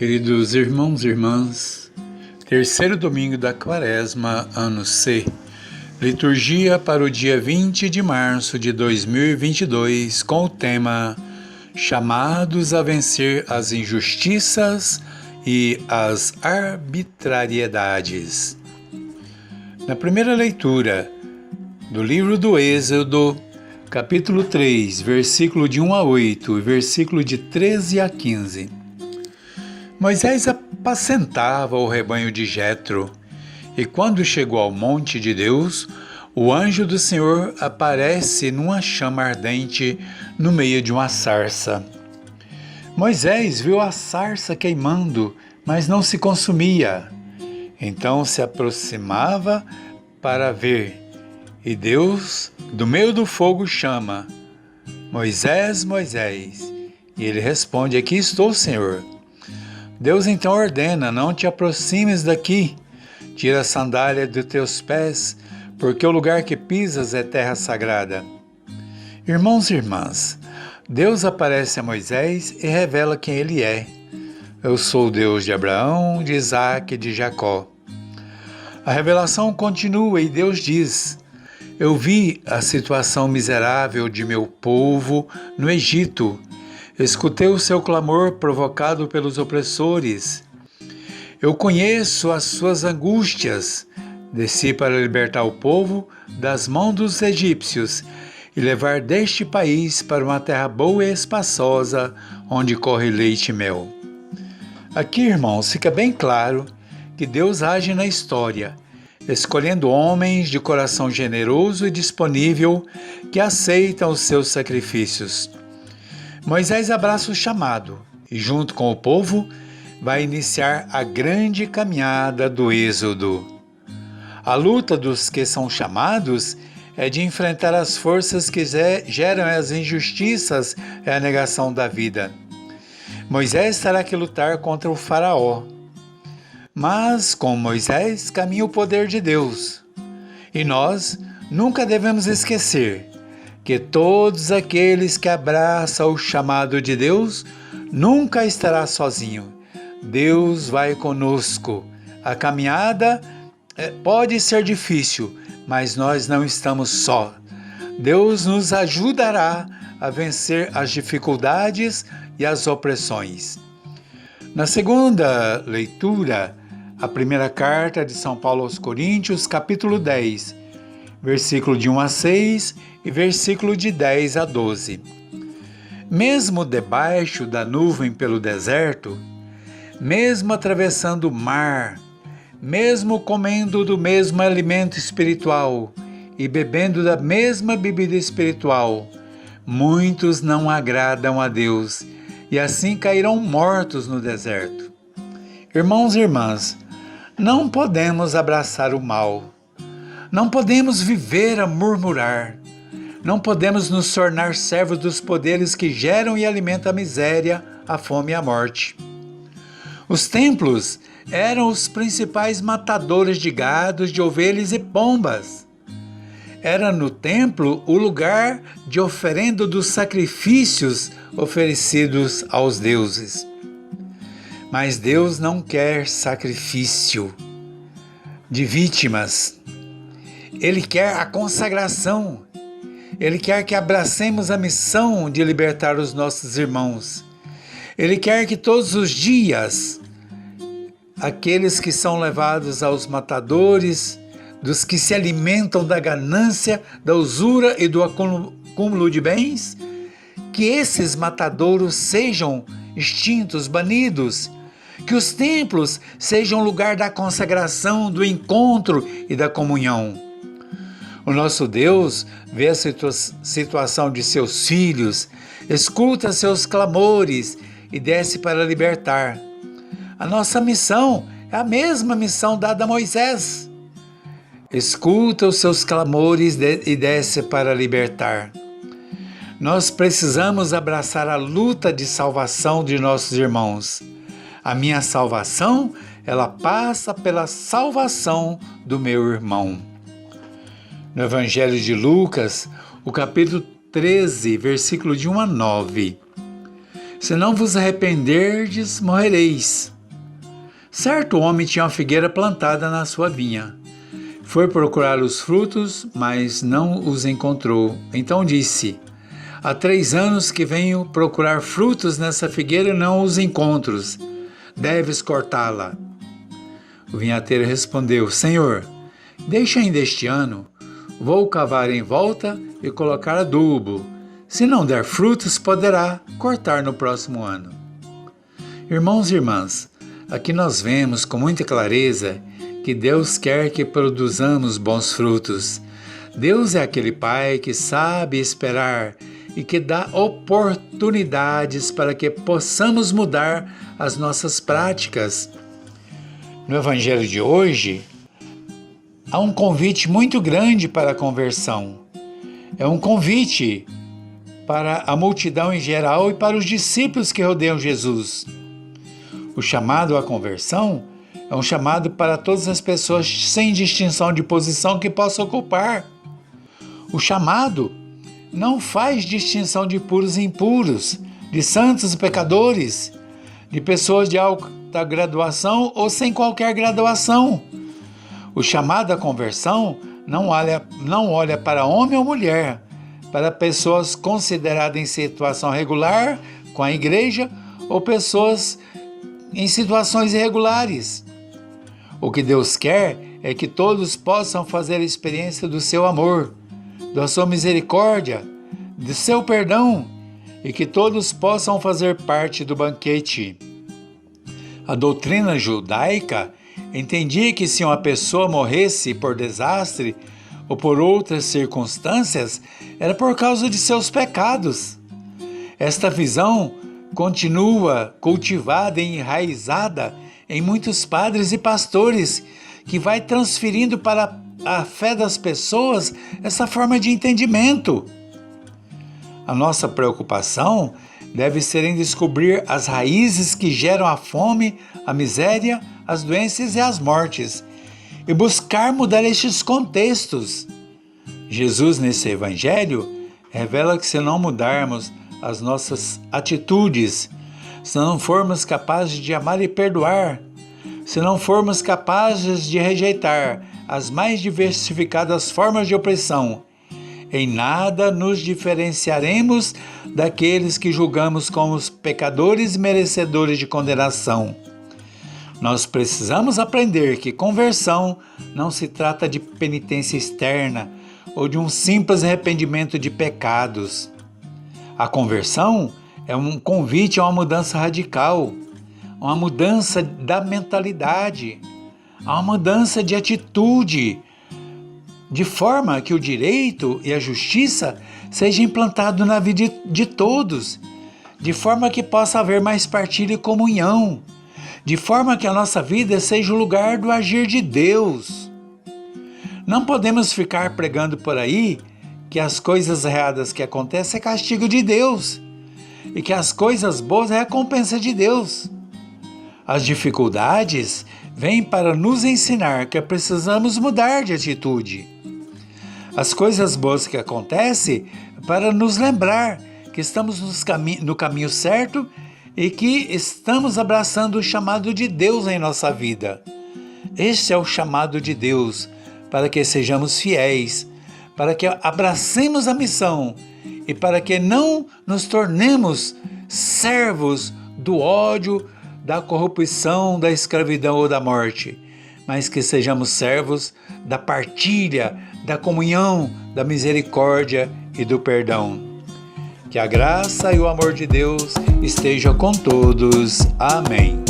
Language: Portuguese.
Queridos irmãos e irmãs, terceiro domingo da Quaresma, ano C, liturgia para o dia 20 de março de 2022, com o tema Chamados a vencer as injustiças e as arbitrariedades. Na primeira leitura do livro do Êxodo, capítulo 3, versículo de 1 a 8 e versículo de 13 a 15. Moisés apacentava o rebanho de Jetro, e quando chegou ao monte de Deus, o anjo do Senhor aparece numa chama ardente no meio de uma sarça. Moisés viu a sarça queimando, mas não se consumia. Então se aproximava para ver, e Deus, do meio do fogo, chama: Moisés, Moisés. E ele responde: Aqui estou, Senhor. Deus então ordena: Não te aproximes daqui, tira a sandália dos teus pés, porque o lugar que pisas é terra sagrada. Irmãos e irmãs, Deus aparece a Moisés e revela quem ele é. Eu sou o Deus de Abraão, de Isaque e de Jacó. A revelação continua e Deus diz: Eu vi a situação miserável de meu povo no Egito. Escutei o seu clamor provocado pelos opressores. Eu conheço as suas angústias. Desci para libertar o povo das mãos dos egípcios e levar deste país para uma terra boa e espaçosa, onde corre leite e mel. Aqui, irmãos, fica bem claro que Deus age na história, escolhendo homens de coração generoso e disponível que aceitam os seus sacrifícios. Moisés abraça o chamado e, junto com o povo, vai iniciar a grande caminhada do Êxodo. A luta dos que são chamados é de enfrentar as forças que geram as injustiças e a negação da vida. Moisés terá que lutar contra o faraó. Mas, com Moisés, caminha o poder de Deus. E nós nunca devemos esquecer que todos aqueles que abraçam o chamado de Deus nunca estará sozinho. Deus vai conosco. A caminhada pode ser difícil, mas nós não estamos só. Deus nos ajudará a vencer as dificuldades e as opressões. Na segunda leitura, a primeira carta de São Paulo aos Coríntios, capítulo 10, versículo de 1 a 6 e versículo de 10 a 12. Mesmo debaixo da nuvem pelo deserto, mesmo atravessando o mar, mesmo comendo do mesmo alimento espiritual e bebendo da mesma bebida espiritual, muitos não agradam a Deus e assim cairão mortos no deserto. Irmãos e irmãs, não podemos abraçar o mal. Não podemos viver a murmurar. Não podemos nos tornar servos dos poderes que geram e alimentam a miséria, a fome e a morte. Os templos eram os principais matadores de gados, de ovelhas e pombas. Era no templo o lugar de oferenda dos sacrifícios oferecidos aos deuses. Mas Deus não quer sacrifício de vítimas. Ele quer a consagração. Ele quer que abracemos a missão de libertar os nossos irmãos. Ele quer que todos os dias aqueles que são levados aos matadores, dos que se alimentam da ganância, da usura e do acúmulo de bens, que esses matadouros sejam extintos, banidos, que os templos sejam lugar da consagração, do encontro e da comunhão. O nosso Deus vê a situação de seus filhos, escuta seus clamores e desce para libertar. A nossa missão é a mesma missão dada a Moisés. Escuta os seus clamores e desce para libertar. Nós precisamos abraçar a luta de salvação de nossos irmãos. A minha salvação, ela passa pela salvação do meu irmão. No Evangelho de Lucas, o capítulo 13, versículo de 1 a 9. Se não vos arrependerdes, morrereis. Certo homem tinha uma figueira plantada na sua vinha. Foi procurar os frutos, mas não os encontrou. Então disse: há 3 anos que venho procurar frutos nessa figueira e não os encontro. Deves cortá-la. O vinhateiro respondeu: Senhor, deixa ainda este ano. Vou cavar em volta e colocar adubo. Se não der frutos, poderá cortar no próximo ano. Irmãos e irmãs, aqui nós vemos com muita clareza que Deus quer que produzamos bons frutos. Deus é aquele Pai que sabe esperar e que dá oportunidades para que possamos mudar as nossas práticas. No Evangelho de hoje, há um convite muito grande para a conversão. É um convite para a multidão em geral e para os discípulos que rodeiam Jesus. O chamado à conversão é um chamado para todas as pessoas sem distinção de posição que possam ocupar. O chamado não faz distinção de puros e impuros, de santos e pecadores, de pessoas de alta graduação ou sem qualquer graduação. O chamado à conversão não olha para homem ou mulher, para pessoas consideradas em situação regular com a igreja ou pessoas em situações irregulares. O que Deus quer é que todos possam fazer a experiência do seu amor, da sua misericórdia, do seu perdão, e que todos possam fazer parte do banquete. A doutrina judaica entendia que se uma pessoa morresse por desastre ou por outras circunstâncias, era por causa de seus pecados. Esta visão continua cultivada e enraizada em muitos padres e pastores, que vai transferindo para a fé das pessoas essa forma de entendimento. A nossa preocupação deve ser em descobrir as raízes que geram a fome, a miséria, as doenças e as mortes, e buscar mudar estes contextos. Jesus, nesse Evangelho, revela que se não mudarmos as nossas atitudes, se não formos capazes de amar e perdoar, se não formos capazes de rejeitar as mais diversificadas formas de opressão, em nada nos diferenciaremos daqueles que julgamos como os pecadores merecedores de condenação. Nós precisamos aprender que conversão não se trata de penitência externa ou de um simples arrependimento de pecados. A conversão é um convite a uma mudança radical, uma mudança da mentalidade, a uma mudança de atitude, de forma que o direito e a justiça sejam implantados na vida de todos, de forma que possa haver mais partilha e comunhão, de forma que a nossa vida seja o lugar do agir de Deus. Não podemos ficar pregando por aí que as coisas erradas que acontecem é castigo de Deus e que as coisas boas é recompensa de Deus. As dificuldades vêm para nos ensinar que precisamos mudar de atitude. As coisas boas que acontecem para nos lembrar que estamos no caminho certo e que estamos abraçando o chamado de Deus em nossa vida. Este é o chamado de Deus para que sejamos fiéis, para que abracemos a missão e para que não nos tornemos servos do ódio, da corrupção, da escravidão ou da morte, mas que sejamos servos da partilha, da comunhão, da misericórdia e do perdão. Que a graça e o amor de Deus estejam com todos. Amém.